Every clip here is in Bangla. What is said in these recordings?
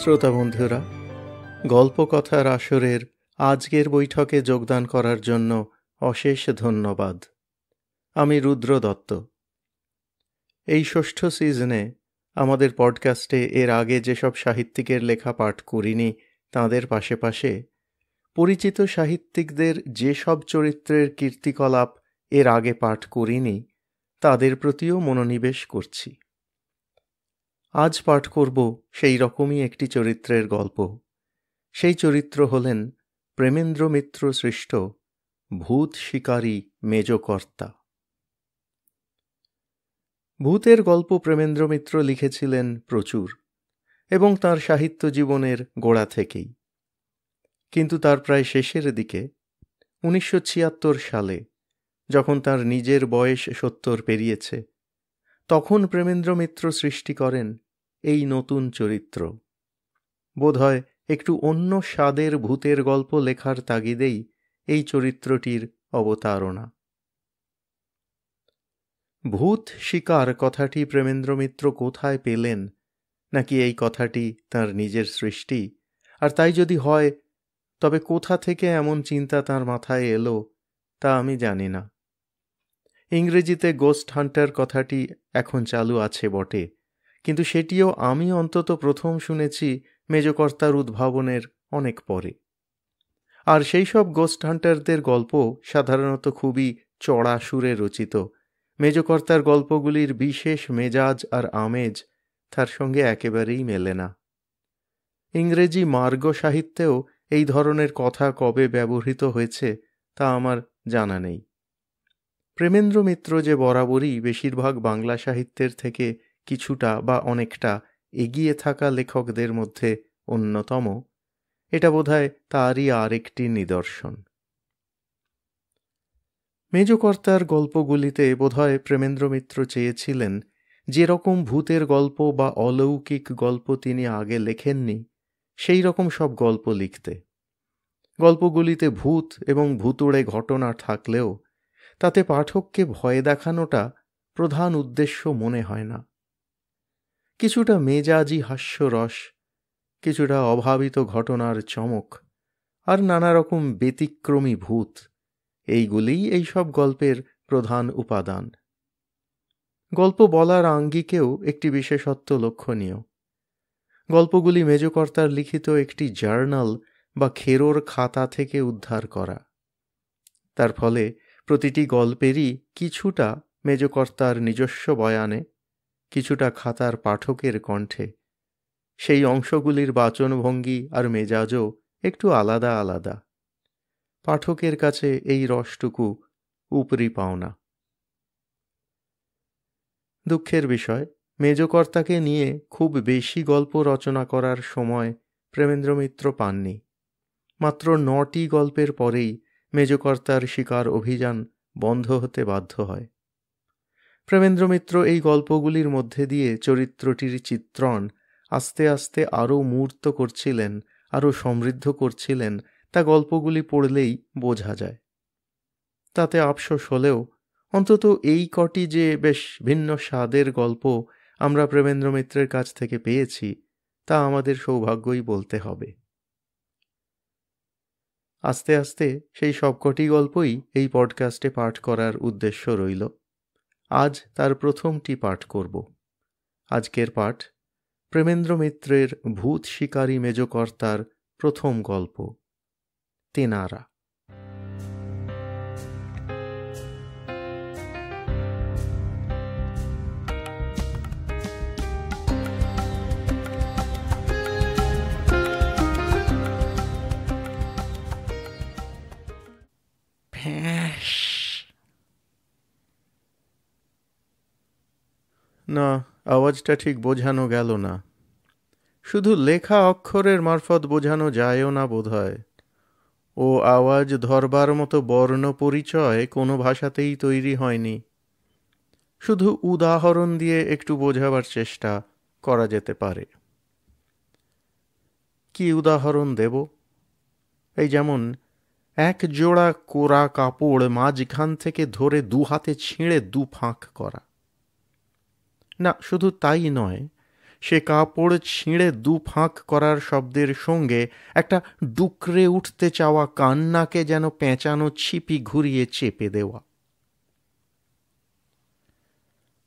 শ্রোতা বন্ধুরা, গল্পকথার আসরের আজকের বৈঠকে যোগদান করার জন্য অশেষ ধন্যবাদ। আমি রুদ্র দত্ত। এই ষষ্ঠ সিজনে আমাদের পডকাস্টে এর আগে যেসব সাহিত্যিকের লেখা পাঠ করিনি তাঁদের পাশে পাশে পরিচিত সাহিত্যিকদের যেসব চরিত্রের কীর্তিকলাপ এর আগে পাঠ করিনি তাদের প্রতিও মনোনিবেশ করছি। আজ পাঠ করব সেই রকমই একটি চরিত্রের গল্প। সেই চরিত্র হলেন প্রেমেন্দ্র মিত্র সৃষ্ট ভূত শিকারী মেজকর্তা। ভূতের গল্প প্রেমেন্দ্র মিত্র লিখেছিলেন প্রচুর এবং তাঁর সাহিত্য জীবনের গোড়া থেকেই। কিন্তু তার প্রায় শেষের দিকে 1976 সালে, যখন তার নিজের বয়স 70 পেরিয়েছে, তখন প্রেমেন্দ্র মিত্র সৃষ্টি করেন এই নতুন চরিত্র। বোধহয় একটু অন্য স্বাদের ভূতের গল্প লেখার তাগিদেই এই চরিত্রটির অবতারণা। ভূত শিকার কথাটি প্রেমেন্দ্র মিত্র কোথায় পেলেন, নাকি এই কথাটি তার নিজের সৃষ্টি, আর তাই যদি হয় তবে কোথা থেকে এমন চিন্তা তার মাথায় এলো তা আমি জানি না। ইংরেজিতে গোস্ট হান্টার কথাটি এখন চালু আছে বটে, কিন্তু সেটিও আমি অন্তত প্রথম শুনেছি মেজকর্তার উদ্ভাবনের অনেক পরে। আর সেই সব গোস্ট হান্টারদের গল্প সাধারণত খুবই চড়া সুরে রচিত। মেজকর্তার গল্পগুলির বিশেষ মেজাজ আর আমেজ তার সঙ্গে একেবারেই মেলে না। ইংরেজি মার্গ সাহিত্যেও এই ধরনের কথা কবে ব্যবহৃত হয়েছে তা আমার জানা নেই। প্রেমেন্দ্র মিত্র যে বরাবরই বেশিরভাগ বাংলা সাহিত্যের থেকে কিছুটা বা অনেকটা এগিয়ে থাকা লেখকদের মধ্যে অন্যতম, এটা বোধহয় তারই আর একটি নিদর্শন। মেজকর্তার গল্পগুলিতে বোধহয় প্রেমেন্দ্র মিত্র চেয়েছিলেন যেরকম ভূতের গল্প বা অলৌকিক গল্প তিনি আগে লেখেননি সেই রকম সব গল্প লিখতে। গল্পগুলিতে ভূত এবং ভুতুড়ে ঘটনা থাকলেও তাতে পাঠককে ভয় দেখানোটা প্রধান উদ্দেশ্য মনে হয় না। কিছুটা মেজাজি হাস্যরস, কিছুটা অভাবিত ঘটনার চমক, আর নানা রকম ব্যতিক্রমী ভূত, এইগুলিই এইসব গল্পের প্রধান উপাদান। গল্প বলার আঙ্গিকেও একটি বিশেষত্ব লক্ষণীয়। গল্পগুলি মেজকর্তার লিখিত একটি জার্নাল বা খেরোর খাতা থেকে উদ্ধার করা। তার ফলে প্রতিটি গল্পেরই কিছুটা মেজকর্তার নিজস্ব বয়ানে, কিছুটা খাতার পাঠকের কণ্ঠে। সেই অংশগুলির বাচনভঙ্গি আর মেজাজও একটু আলাদা আলাদা। পাঠকের কাছে এই রসটুকু উপরি পাওনা। দুঃখের বিষয়, মেজকর্তাকে নিয়ে খুব বেশি গল্প রচনা করার সময় প্রেমেন্দ্র মিত্র পাননি। মাত্র 9টি গল্পের পরেই মেজকর্তার শিকার অভিযান বন্ধ হতে বাধ্য হয়। প্রেমেন্দ্র মিত্র এই গল্পগুলির মধ্যে দিয়ে চরিত্রটির চিত্রণ আস্তে আস্তে আরও মূর্ত করছিলেন, আরও সমৃদ্ধ করছিলেন, তা গল্পগুলি পড়লেই বোঝা যায়। তাতে আফসোস হলেও অন্তত এই কটি যে বেশ ভিন্ন স্বাদের গল্প আমরা প্রেমেন্দ্র মিত্রের কাছ থেকে পেয়েছি তা আমাদের সৌভাগ্যই বলতে হবে। আস্তে আস্তে সেই সবকটি গল্পই এই পডকাস্টে পাঠ করার উদ্দেশ্য রইল। আজ তার প্রথমটি পাঠ করব। আজকের পাঠ প্রেমেন্দ্র মিত্রের ভূত শিকারী মেজকর্তার প্রথম গল্প, তেনারা। না, আওয়াজটা ঠিক বোঝানো গেল না। শুধু লেখা অক্ষরের মারফত বোঝানো যায়ও না বোধহয়। ও আওয়াজ ধরবার মতো বর্ণ পরিচয় কোনো ভাষাতেই তৈরি হয়নি। শুধু উদাহরণ দিয়ে একটু বোঝাবার চেষ্টা করা যেতে পারে। কি উদাহরণ দেব? এই যেমন এক জোড়া কোরা কাপড় মাঝখান থেকে ধরে 2 হাতে ছিঁড়ে 2 ফাঁক করা। না, শুধু তাই নয়, সে কাপড় ছিঁড়ে দু ফাঁক করার শব্দের সঙ্গে একটা ডুকরে উঠতে চাওয়া কান্নাকে যেন পেঁচানো ছিপি ঘুরিয়ে চেপে দেওয়া।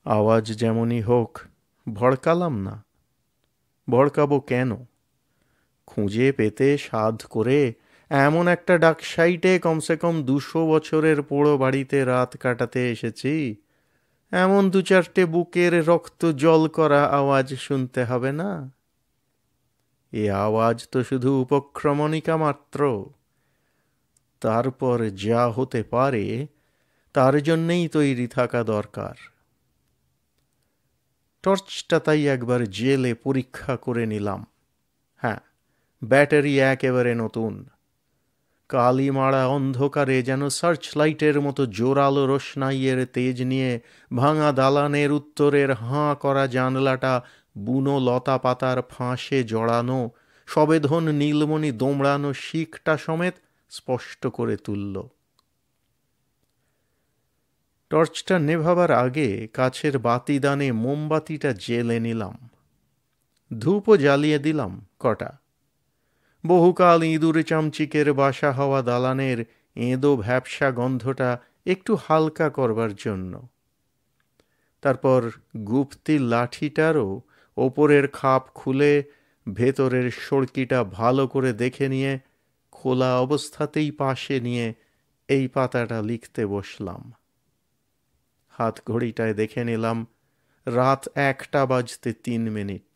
আওয়াজ যেমনই হোক, ভড়কালাম না। ভড়কাবো কেন? খুঁজে পেতে সাধ করে এমন একটা ডাকসাইটে কমসে কম 200 বছরের পোড়ো বাড়িতে রাত কাটাতে এসেছি, এমন দু চারটে বুকের রক্ত জল করা আওয়াজ শুনতে হবে না? এ আওয়াজ তো শুধু উপক্রমণিকা মাত্র। তারপর যা হতে পারে তার জন্যেই তৈরি থাকা দরকার। টর্চটা তাই একবার জেলে পরীক্ষা করে নিলাম। হ্যাঁ, ব্যাটারি একেবারে নতুন। কালি মারা অন্ধকারে যেন সার্চ লাইটের মতো জোরালো রোশনাইয়ের তেজ নিয়ে ভাঙা দালানের উত্তরের হাঁ করা জানলাটা বুনো লতা পাতার ফাঁসে জড়ানো সবেধন নীলমণি দোমড়ানো শিখটা সমেত স্পষ্ট করে তুলল। টর্চটা নেভাবার আগে কাছের বাতিদানে মোমবাতিটা জ্বেলে নিলাম। ধূপও জ্বালিয়ে দিলাম কটা। বহুকাল ইঁদুর চামচিকের বাসা হওয়া দালানের এঁদো ভ্যাপসা গন্ধটা একটু হালকা করবার জন্য। তারপর গুপ্তি লাঠিটারও ওপরের খাপ খুলে ভেতরের সড়কিটা ভালো করে দেখে নিয়ে খোলা অবস্থাতেই পাশে নিয়ে এই পাতাটা লিখতে বসলাম। হাত ঘড়িটায় দেখে নিলাম রাত 1টা বাজতে 3 মিনিট।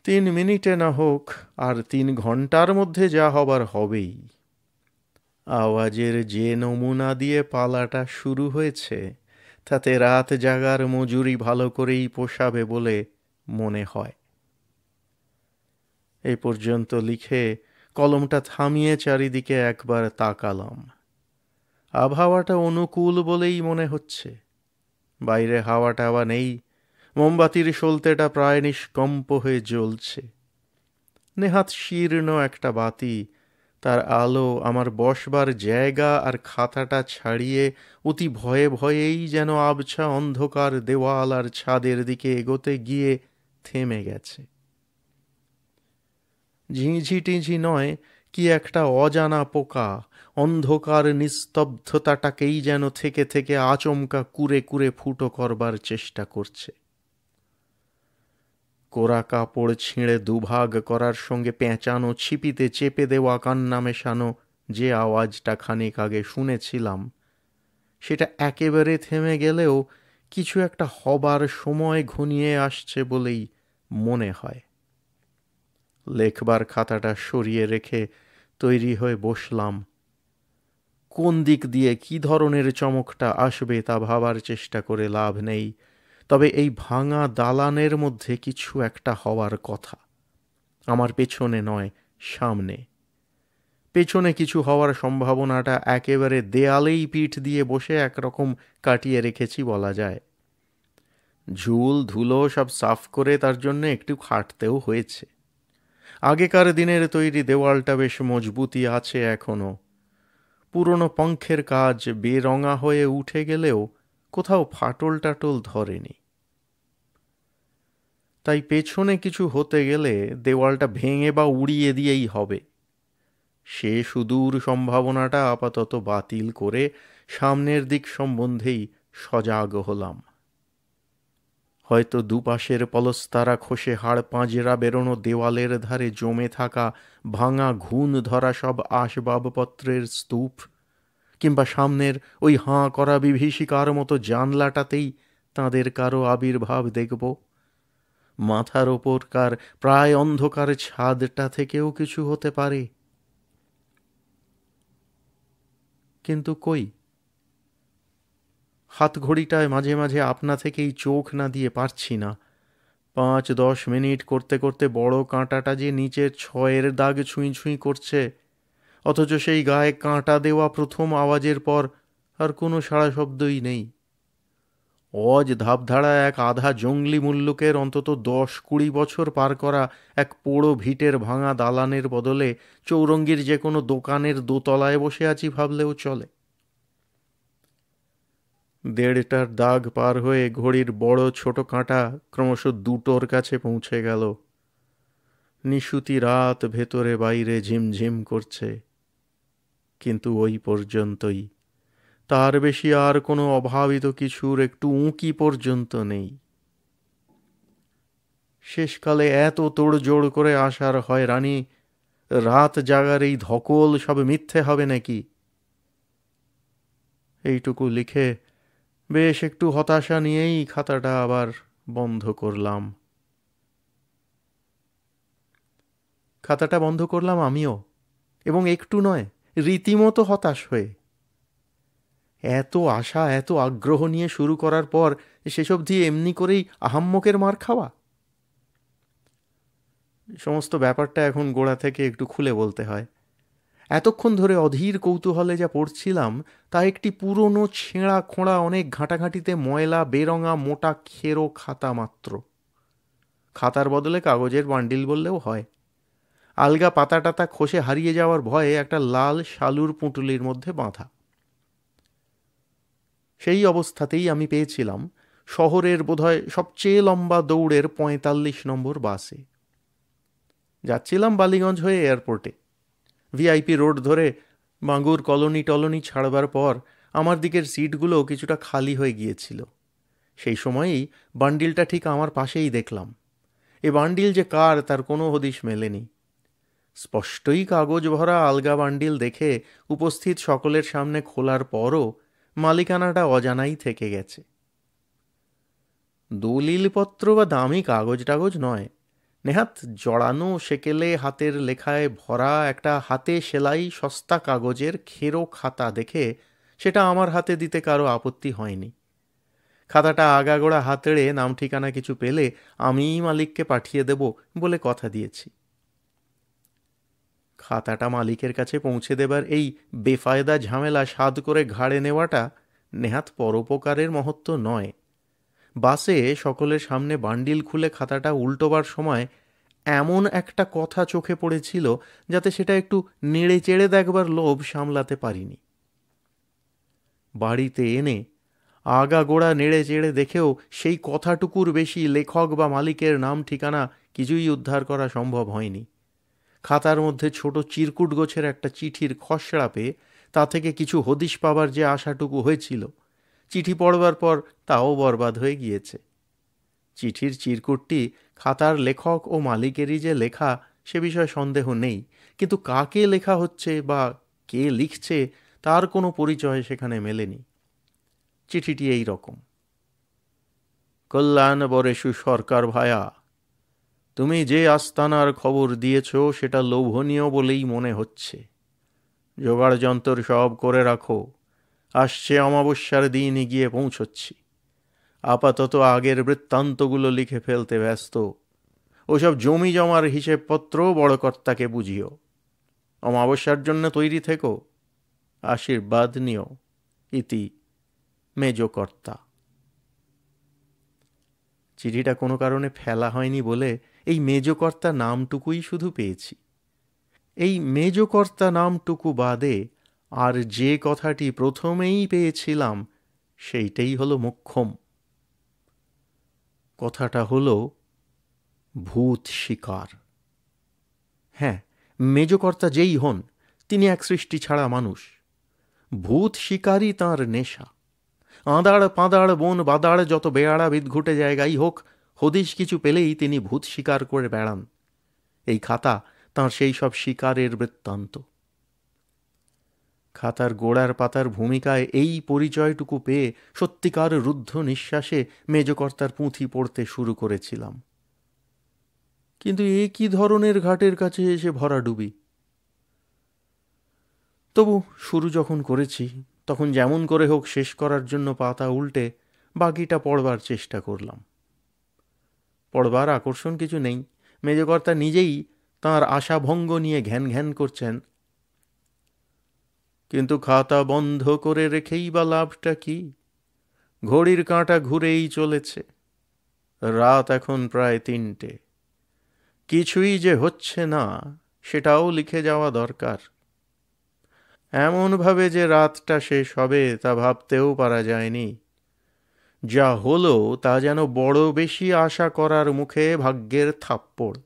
3 মিনিটে না হোক, আর 3 ঘন্টার মধ্যে যা হবার হবেই। আওয়াজের যে নমুনা দিয়ে পালাটা শুরু হয়েছে তাতে রাত জাগার মজুরি ভালো করেই পোষাবে বলে মনে হয়। এই পর্যন্ত লিখে কলমটা থামিয়ে চারিদিকে একবার তাকালাম। আবহাওয়াটা অনুকূল বলেই মনে হচ্ছে। বাইরে হাওয়া টাওয়া নেই, মোমবাতির সলতেটা প্রায় নিষ্কম্প হয়ে জ্বলছে। নেহাত শীর্ণ একটা বাতি, তার আলো আমার বসবার জায়গা আর খাতাটা ছাড়িয়ে অতি ভয়ে ভয়েই যেন আবছা অন্ধকার দেওয়াল আর ছাদের দিকে এগোতে গিয়ে থেমে গেছে। ঝিঁঝি টিঝি নয়, কি একটা অজানা পোকা অন্ধকার নিস্তব্ধতাটাকেই যেন থেকে থেকে আচমকা কুরে কুরে ফুটো করবার চেষ্টা করছে। কোরা কাপড় ছিঁড়ে দুভাগ করার সঙ্গে পেঁচানো ছিপিতে চেপে দেওয়া কান্না মেশানো যে আওয়াজটা খানিক আগে শুনেছিলাম, সেটা একেবারে থেমে গেলেও কিছু একটা হবার সময় ঘনিয়ে আসছে বলেই মনে হয়। লেখবার খাতাটা সরিয়ে রেখে তৈরি হয়ে বসলাম। কোন দিক দিয়ে কি ধরনের চমকটা আসবে তা ভাবার চেষ্টা করে লাভ নেই, তবে এই ভাঙা দালানের মধ্যে কিছু একটা হওয়ার কথা। আমার পেছনে নয়, সামনে। পেছনে কিছু হওয়ার সম্ভাবনাটা একেবারে দেয়ালেই পিঠ দিয়ে বসে একরকম কাটিয়ে রেখেছি বলা যায়। ঝুল ধুলো সব সাফ করে তার জন্য একটু খাটতেও হয়েছে। আগেকার দিনের তৈরি দেওয়ালটা বেশ মজবুতি আছে এখনো। পুরনো পঙ্খের কাজ বেরঙা হয়ে উঠে গেলেও কোথাও ফাটল টাটল ধরেনি। তাই পেছনে কিছু হতে গেলে দেওয়ালটা ভেঙে বা উড়িয়ে দিয়েই হবে। সে সুদূর সম্ভাবনাটা আপাতত বাতিল করে সামনের দিক সম্বন্ধেই সজাগ হলাম। হয়তো দুপাশের পলস্তারা খসে হাড় পাঁজরা বেরোনো দেওয়ালের ধারে জমে থাকা ভাঙা ঘুণ ধরা সব আসবাবপত্রের স্তূপ, কিংবা সামনের ওই হাঁ করা বিভীষিকার মতো জানলাটাতেই তাঁদের কারো আবির্ভাব দেখব। মাথার ওপরকার প্রায় অন্ধকার ছাদটা থেকেও কিছু হতে পারে। কিন্তু কই? হাত ঘড়িটায় মাঝে মাঝে আপনা থেকেই চোখ না দিয়ে পারছি না। 5-10 মিনিট করতে করতে বড় কাঁটাটা যে নিচের 6-এর দাগ ছুঁই ছুঁই করছে, অথচ সেই গায়ে কাঁটা দেওয়া প্রথম আওয়াজের পর আর কোনো সাড়া শব্দই নেই। অজ ধাপধাড়া এক আধা জঙ্গলি মুল্লুকের অন্তত 10-20 বছর পার করা এক পোড়ো ভিটের ভাঙা দালানের বদলে চৌরঙ্গীর যে কোনো দোকানের দোতলায় বসে আছি ভাবলেও চলে। দেড়টার দাগ পার হয়ে ঘড়ির বড় ছোট কাঁটা ক্রমশ দুটোর কাছে পৌঁছে গেল। নিশুতি রাত ভেতরে বাইরে ঝিমঝিম করছে, কিন্তু ওই পর্যন্তই। তার বেশি আর কোনো অভাবিত কিছুর একটু উঁকি পর্যন্ত নেই। শেষকালে এত তোড়জোড় করে আসার হয়রানি, রাত জাগার এই ধকল সব মিথ্যে হবে নাকি? এইটুকু লিখে বেশ একটু হতাশা নিয়েই খাতাটা আবার বন্ধ করলাম। খাতাটা বন্ধ করলাম আমিও, এবং একটু নয়, রীতিমতো হতাশ হয়ে। এত আশা এত আগ্রহ নিয়ে শুরু করার পর শেষ অবধি এমনি করেই আহাম্মকের মার খাওয়া। সমস্ত ব্যাপারটা এখন গোড়া থেকে একটু খুলে বলতে হয়। এতক্ষণ ধরে অধীর কৌতূহলে যা পড়ছিলাম তা একটি পুরনো ছেঁড়া খোঁড়া অনেক ঘাঁটাঘাঁটিতে ময়লা বেরঙা মোটা খেরো খাতা মাত্র। খাতার বদলে কাগজের বান্ডিল বললেও হয়। আলগা পাতা টাতা খসে হারিয়ে যাওয়ার ভয়ে একটা লাল শালুর পুঁটুলির মধ্যে বাঁধা। সেই অবস্থাতেই আমি পেয়েছিলাম শহরের বোধহয় সবচেয়ে লম্বা দৌড়ের ৪৫ নম্বর বাসে। যাচ্ছিলাম বালিগঞ্জ হয়ে এয়ারপোর্টে। ভিআইপি রোড ধরে বাঙ্গুর কলোনি টলোনি ছাড়বার পর আমার দিকের সিটগুলো কিছুটা খালি হয়ে গিয়েছিল। সেই সময়েই বান্ডিলটা ঠিক আমার পাশেই দেখলাম। এ বান্ডিল যে কার তার কোনো হদিশ মেলেনি। স্পষ্টই কাগজ ভরা আলগা বান্ডিল দেখে উপস্থিত সকলের সামনে খোলার পরও মালিকানাটা অজানাই থেকে গেছে। দলিলপত্র বা দামি কাগজ টাগজ নয়, নেহাত জড়ানো সেকেলে হাতের লেখায় ভরা একটা হাতে সেলাই সস্তা কাগজের খেরো খাতা দেখে সেটা আমার হাতে দিতে কারো আপত্তি হয়নি। খাতাটা আগাগোড়া হাতেড়ে নাম ঠিকানা কিছু পেলে আমিই মালিককে পাঠিয়ে দেব বলে কথা দিয়েছি। খাতাটা মালিকের কাছে পৌঁছে দেবার এই বেফায়দা ঝামেলা সাধ করে ঘাড়ে নেওয়াটা নেহাত পরোপকারের মহত্ব নয়। বাসে সকলের সামনে বান্ডিল খুলে খাতাটা উল্টোবার সময় এমন একটা কথা চোখে পড়েছিল যাতে সেটা একটু নেড়ে চেড়ে দেখবার লোভ সামলাতে পারিনি। বাড়িতে এনে আগাগোড়া নেড়ে চেড়ে দেখেও সেই কথাটুকুর বেশি লেখক বা মালিকের নাম ঠিকানা কিছুই উদ্ধার করা সম্ভব হয়নি। খাতার মধ্যে ছোট চিরকুট গোছের একটা চিঠির খসড়া পেয়ে তা থেকে কিছু হদিশ পাবার যে আশাটুকু হয়েছিল, চিঠি পড়বার পর তাও বরবাদ হয়ে গিয়েছে। চিঠির চিরকুটটি খাতার লেখক ও মালিকেরই যে লেখা সে বিষয়ে সন্দেহ নেই, কিন্তু কাকে লেখা হচ্ছে বা কে লিখছে তার কোনো পরিচয় সেখানে মেলেনি। চিঠিটি এই রকম: কল্যাণ বরেশু সরকার ভায়া, তুমি যে আস্তানার খবর দিয়েছ সেটা লোভনীয় বলেই মনে হচ্ছে। জোগাড় যন্তর সব করে রাখো, আসছে অমাবস্যার দিন গিয়ে পৌঁছচ্ছি। আপাতত আগের বৃত্তান্তগুলো লিখে ফেলতে ব্যস্ত। ওসব জমি জমার হিসেবপত্র বড় কর্তাকে বুঝিও। অমাবস্যার জন্য তৈরি থেকো। আশীর্বাদ নিও। ইতি মেজ কর্তা। চিঠিটা কোনো কারণে ফেলা হয়নি বলে এই মেজকর্তা নামটুকুই শুধু পেয়েছি। এই মেজকর্তা নামটুকু বাদে আর যে কথাটি প্রথমেই পেয়েছিলাম সেইটাই হলো মোক্ষম। কথাটা হলো ভূত শিকার। হ্যাঁ, মেজকর্তা যেই হন তিনি এক সৃষ্টি ছাড়া মানুষ। ভূত শিকারই তাঁর নেশা। আঁদাড় পাঁদাড় বন বাদাড় যত বেয়াড়া বিদঘুটে জায়গাই হোক, হদিশ কিছু পেলেই তিনি ভূত শিকার করে বেড়ান। এই খাতা তাঁর সেই সব শিকারের বৃত্তান্ত। খাতার গোড়ার পাতার ভূমিকায় এই পরিচয়টুকু পেয়ে সত্যিকার রুদ্ধ নিঃশ্বাসে মেজকর্তার পুঁথি পড়তে শুরু করেছিলাম। কিন্তু এ কি ধরনের ঘাটের কাছে এসে ভরাডুবি! তবু শুরু যখন করেছি তখন যেমন করে হোক শেষ করার জন্য পাতা উল্টে বাকিটা পড়বার চেষ্টা করলাম। পড়বার আকর্ষণ কিছু নেই। মেজকর্তা নিজেই তাঁর আশাভঙ্গ নিয়ে ঘ্যান ঘ্যান করছেন। কিন্তু খাতা বন্ধ করে রেখেই বা লাভটা কি? ঘড়ির কাঁটা ঘুরেই চলেছে। রাত এখন প্রায় ৩টে। কিছুই যে হচ্ছে না সেটাও লিখে যাওয়া দরকার। এমনভাবে যে রাতটা শেষ হবে তা ভাবতেও পারা যায়নি। যা হলো তা যেন বড় বেশি আশা করার মুখে ভাগ্যের থাপ্পড়।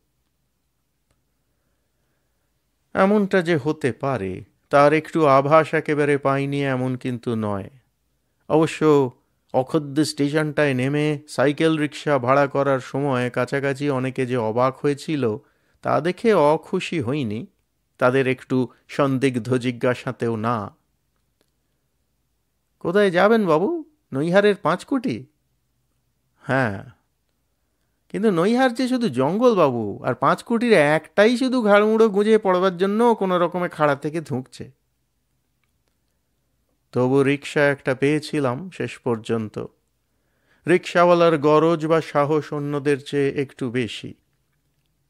এমনটা যে হতে পারে তার একটু আভাস একেবারে পাইনি এমন কিন্তু নয়। অবশ্য অখদ্দ স্টেশনটায় নেমে সাইকেল রিক্সা ভাড়া করার সময় কাছাকাছি অনেকে যে অবাক হয়েছিল তা দেখে অখুশি হইনি, তাদের একটু সন্দিগ্ধ জিজ্ঞাসাতেও না। কোথায় যাবেন বাবু? নৈহারের 5 কোটি? হ্যাঁ, কিন্তু নৈহার যে শুধু জঙ্গল বাবু, আর 5 কোটির একটাই শুধু ঘাড়মুড়ো গুঁজে পড়বার জন্য কোনো রকমে খাড়া থেকে ধুঁকছে। তবু রিক্সা একটা পেয়েছিলাম শেষ পর্যন্ত। রিক্সাওয়ালার গরজ বা সাহস অন্যদের চেয়ে একটু বেশি।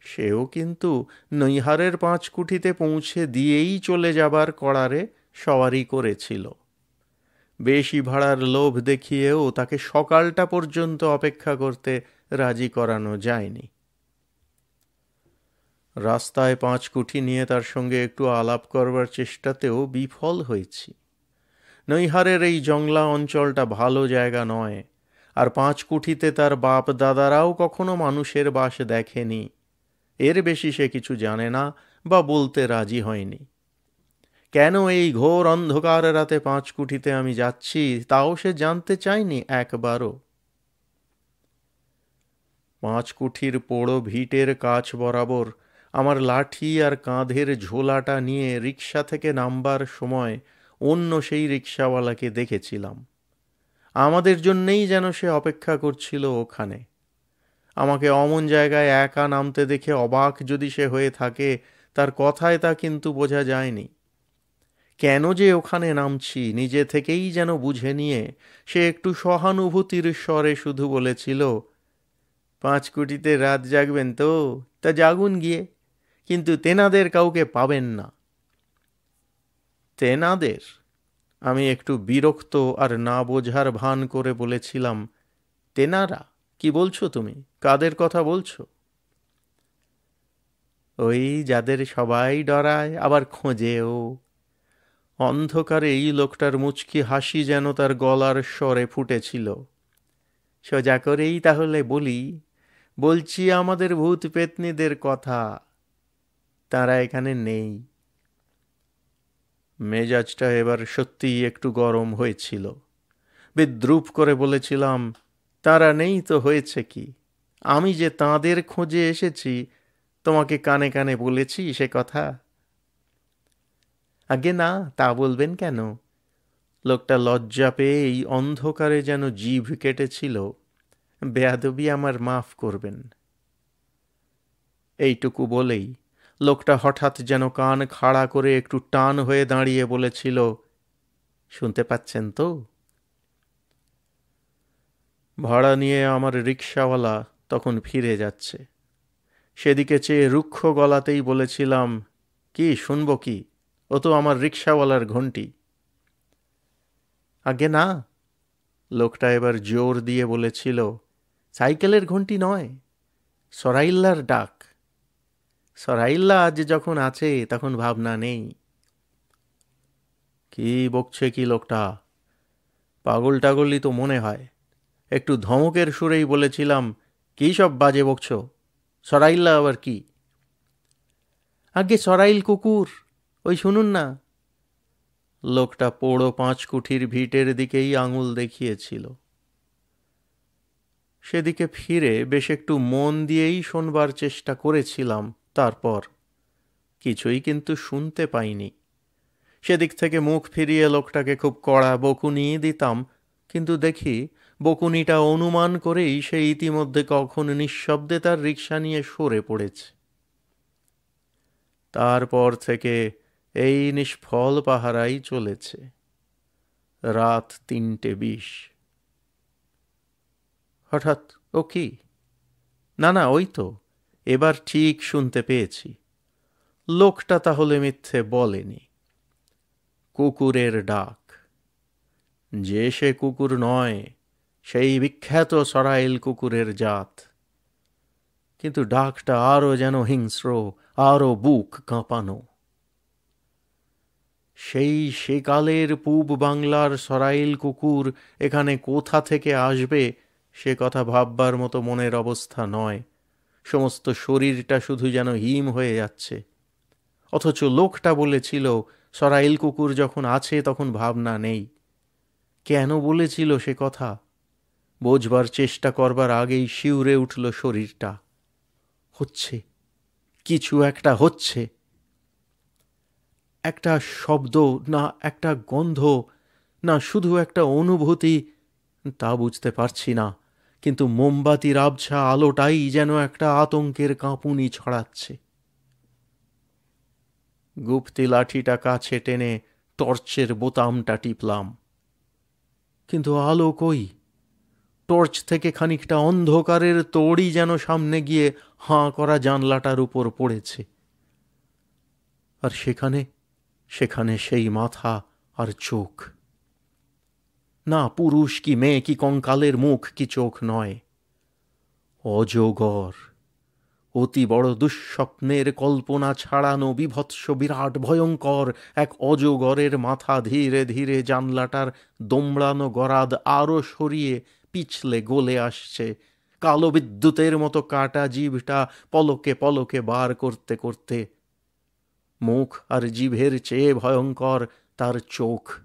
সেও কিন্তু নৈহারের 5 কোটিতে পৌঁছে দিয়েই চলে যাবার কড়ারে সওয়ারি করেছিল। বেশি ভাড়ার লোভ দেখিয়েও তাকে সকালটা পর্যন্ত অপেক্ষা করতে রাজি করানো যায়নি। রাস্তায় 5 কোটি নিয়ে তার সঙ্গে একটু আলাপ করবার চেষ্টাতেও বিফল হয়েছি। নৈহারের এই জংলা অঞ্চলটা ভালো জায়গা নয়, আর 5 কোটিতে তার বাপ দাদারাও কখনো মানুষের বাস দেখেনি। এর বেশি সে কিছু জানে না বা বলতে রাজি হয়নি। কেন এই ঘোর অন্ধকার রাতে 5 কোটিতে আমি যাচ্ছি তাও সে জানতে চায়নি একবারও। 5 কোটির পোড়ো ভিটের কাছ বরাবর আমার লাঠি আর কাঁধের ঝোলাটা নিয়ে রিক্সা থেকে নামবার সময় অন্য সেই রিক্সাওয়ালাকে দেখেছিলাম। আমাদের জন্যেই যেন সে অপেক্ষা করছিল ওখানে। আমাকে অমন জায়গায় একা নামতে দেখে অবাক যদি সে হয়ে থাকে, তার কথায় তা কিন্তু বোঝা যায়নি। কেন যে ওখানে নামছি নিজে থেকেই যেন বুঝে নিয়ে সে একটু সহানুভূতির স্বরে শুধু বলেছিল, 5 কোটিতে রাত জাগবেন তো? তা জাগুন গিয়ে, কিন্তু তেনাদের কাউকে পাবেন না। তেনাদের? আমি একটু বিরক্ত আর না বোঝার ভান করে বলেছিলাম, তেনারা? কি বলছো তুমি? কাদের কথা বলছো? ওই যাদের সবাই ডরায় আবার খোঁজেও। অন্ধকারে এই লোকটার মুচকি হাসি যেন তার গলার স্বরে ফুটেছিল। সোজা করেই তাহলে বলছি আমাদের ভূত পেতনিদের কথা। তারা এখানে নেই। মেজাজটা এবার সত্যিই একটু গরম হয়েছিল। বিদ্রূপ করে বলেছিলাম, তারা নেই তো হয়েছে কি? আমি যে তাঁদের খোঁজে এসেছি তোমাকে কানে কানে বলেছি সে কথা? আগে না, তা বলবেন কেন? লোকটা লজ্জা পেয়ে এই অন্ধকারে যেন জিভ কেটেছিল। বেয়াদবি আমার মাফ করবেন। এইটুকু বলেই লোকটা হঠাৎ যেন কান খাড়া করে একটু টান হয়ে দাঁড়িয়ে বলেছিল, শুনতে পাচ্ছেন তো? ভাড়া নিয়ে আমার রিক্সাওয়ালা তখন ফিরে যাচ্ছে। সেদিকে চেয়ে রুক্ষ গলাতেই বলেছিলাম, কি শুনব কি? ও তো আমার রিক্সাওয়ালার ঘণ্টি। আগে না, লোকটা এবার জোর দিয়ে বলেছিল, সাইকেলের ঘণ্টি নয়, সরাইল্লার ডাক। সরাইল্লা আজ যখন আছে তখন ভাবনা নেই। কি বকছে কি লোকটা? পাগল টাগলই তো মনে হয়। একটু ধমকের সুরেই বলেছিলাম, কি সব বাজে বকছ? সরাইল্লা আবার কি? আগে সরাইল কুকুর, ওই শুনুন না। লোকটা পোড়ো 5 কোটির ভিটের দিকেই আঙুল দেখিয়েছিল। সেদিকে ফিরে বেশ একটু মন দিয়েই শোনবার চেষ্টা করেছিলাম। তারপর কিছুই কিন্তু শুনতে পাইনি। সেদিক থেকে মুখ ফিরিয়ে লোকটাকে খুব কড়া বকুনি দিতাম, কিন্তু দেখি বকুনিটা অনুমান করেই সে ইতিমধ্যে কখন নিঃশব্দে তার রিক্সা নিয়ে সরে পড়েছে। তারপর থেকে এই নিষ্ফল পাহারাই চলেছে। রাত 3:20। হঠাৎ ও কি? না, ওই তো, এবার ঠিক শুনতে পেয়েছি। লোকটা তাহলে মিথ্যে বলেনি। কুকুরের ডাক। যে সে কুকুর নয়, সেই বিখ্যাত সরাইল কুকুরের জাত। কিন্তু ডাকটা আরো যেন হিংস্র, আরো বুক কাঁপানো। সেই সেকালের পূব বাংলার সরাইল কুকুর এখানে কোথা থেকে আসবে সে কথা ভাববার মতো মনের অবস্থা নয়। সমস্ত শরীরটা শুধু যেন হিম হয়ে যাচ্ছে। অথচ লোকটা বলেছিল সরাইল কুকুর যখন আছে তখন ভাবনা নেই। কেন বলেছিল সে কথা বোঝবার চেষ্টা করবার আগেই শিউরে উঠল শরীরটা। হচ্ছে, কিছু একটা হচ্ছে। একটা শব্দ, না একটা গন্ধ, না শুধু একটা অনুভূতি, তা বুঝতে পারছি না, কিন্তু মোমবাতির আবছা আলোটাই যেন একটা আতঙ্কের কাঁপুনি ছড়াচ্ছে। গুপ্তি লাঠিটা কাছে টেনে টর্চের বোতামটা টিপলাম, কিন্তু আলো কই? টর্চ থেকে খানিকটা অন্ধকারের তোড়ই যেন সামনে গিয়ে হাঁ করা জানলাটার উপর পড়েছে। আর সেখানে সেখানে সেই মাথা আর চোখ। না পুরুষ কি মেয়ে কি কঙ্কালের মুখ কি চোখ নয়, অজগর। অতি বড় দুঃস্বপ্নের কল্পনা ছাড়ানো বিভৎস বিরাট ভয়ঙ্কর এক অজগরের মাথা ধীরে ধীরে জানলাটার দোমড়ানো গরাদ আরো সরিয়ে পিছলে গলে আসছে। কালো বিদ্যুতের মতো কাটা জিভটা পলকে পলকে বার করতে করতে। মুখ আর জিভের চেয়ে ভয়ঙ্কর তার চোখ,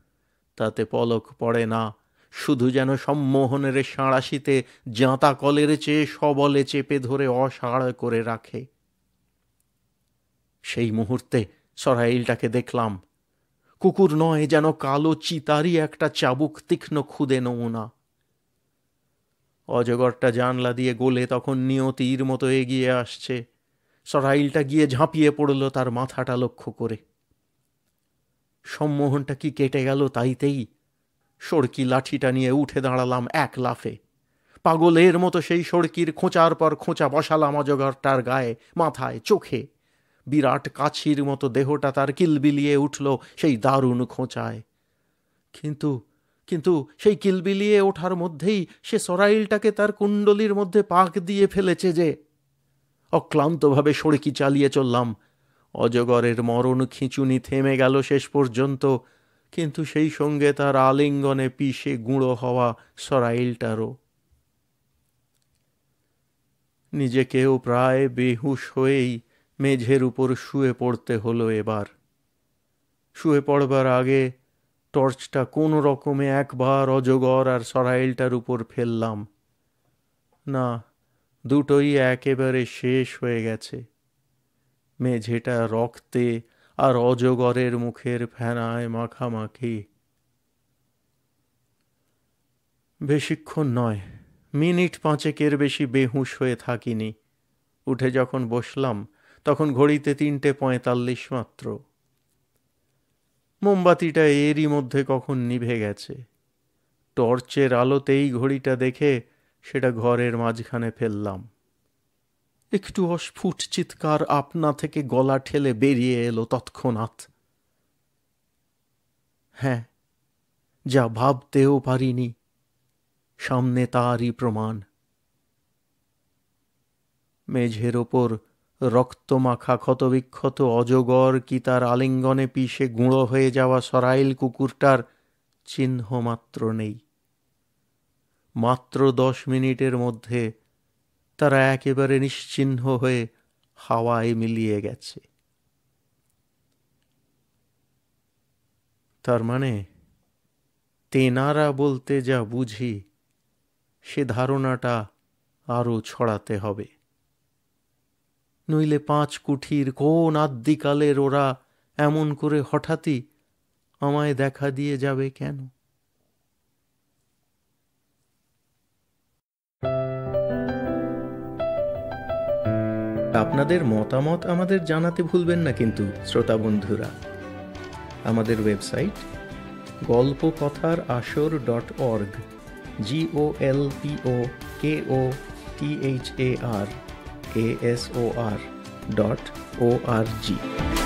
তাতে পলক পড়ে না, শুধু যেন সম্মোহনের সাঁড়াশিতে জাঁতা কলের চেয়ে সবলে চেপে ধরে অসাড় করে রাখে। সেই মুহূর্তে সরাইলটাকে দেখলাম। কুকুর নয়, যেন কালো চিতারই একটা চাবুক তীক্ষ্ণ খুদে নমুনা। অজগরটা জানলা দিয়ে গলে তখন নিয়তির মতো এগিয়ে আসছে। সরাইলটা গিয়ে ঝাঁপিয়ে পড়ল তার মাথাটা লক্ষ্য করে। সম্মোহনটা কি কেটে গেল তাইতেই? সড়কি লাঠিটা নিয়ে উঠে দাঁড়ালাম এক লাফে। পাগলের মতো সেই সড়কির খোঁচার পর খোঁচা বসালাম অজগরটার গায়ে, মাথায়, চোখে। বিরাট কাছির মতো দেহটা তার কিলবিলিয়ে উঠল সেই দারুণ খোঁচায়। কিন্তু কিন্তু সেই কিলবিলিয়ে ওঠার মধ্যেই সে সরাইলটাকে তার কুণ্ডলির মধ্যে পাক দিয়ে ফেলেছে যে। অক্লান্তভাবে সড়কি চালিয়ে চললাম। অজগরের মরণ খিঁচুনি থেমে গেল শেষ পর্যন্ত, কিন্তু সেই সঙ্গে তার আলিঙ্গনে পিষে গুঁড়ো হওয়া সরাইলটারও। নিজেকেও প্রায় বেহুশ হয়েই মেঝের উপর শুয়ে পড়তে হলো এবার। শুয়ে পড়বার আগে টর্চটা কোনো রকমে একবার অজগর আর সরাইলটার উপর ফেললাম। না, দুটোই একেবারে শেষ হয়ে গেছে। মেঝেটা রক্তে আর অজগরের মুখের ফেনায় মাখামাখি। বেশিক্ষণ নয়, মিনিট পাঁচেকের বেশি বেহুশ হয়ে থাকিনি। উঠে যখন বসলাম তখন ঘড়িতে 3:45 মাত্র। মোমবাতিটা এরই মধ্যে কখন নিভে গেছে। টর্চের আলোতেই ঘড়িটা দেখে সেটা ঘরের মাঝখানে ফেললাম। একটু অস্ফুট চিৎকার আপনা থেকে গলা ঠেলে বেরিয়ে এলো তৎক্ষণাৎ। হ্যাঁ, যা ভাবতেও পারিনি, সামনে তারই প্রমাণ। মেঝের ওপর রক্তমাখা ক্ষতবিক্ষত অজগর কি তার আলিঙ্গনে পিষে গুঁড়ো হয়ে যাওয়া সরাইল কুকুরটার চিহ্ন মাত্র নেই। মাত্র 10 মিনিটের মধ্যে তারা একেবারে নিশ্চিহ্ন হয়ে হাওয়ায় মিলিয়ে গেছে। তার মানে তেনারা বলতে যা বুঝি সে ধারণাটা আরও ছড়াতে হবে, নইলে 5 কুঠির কোন আদ্যিকালের ওরা এমন করে হঠাৎই আমায় দেখা দিয়ে যাবে কেন? আপনাদের মতামত আমাদের জানাতে ভুলবেন না কিন্তু শ্রোতা বন্ধুরা। আমাদের ওয়েবসাইট golpokothar.asor.org golpokothar.asor.org।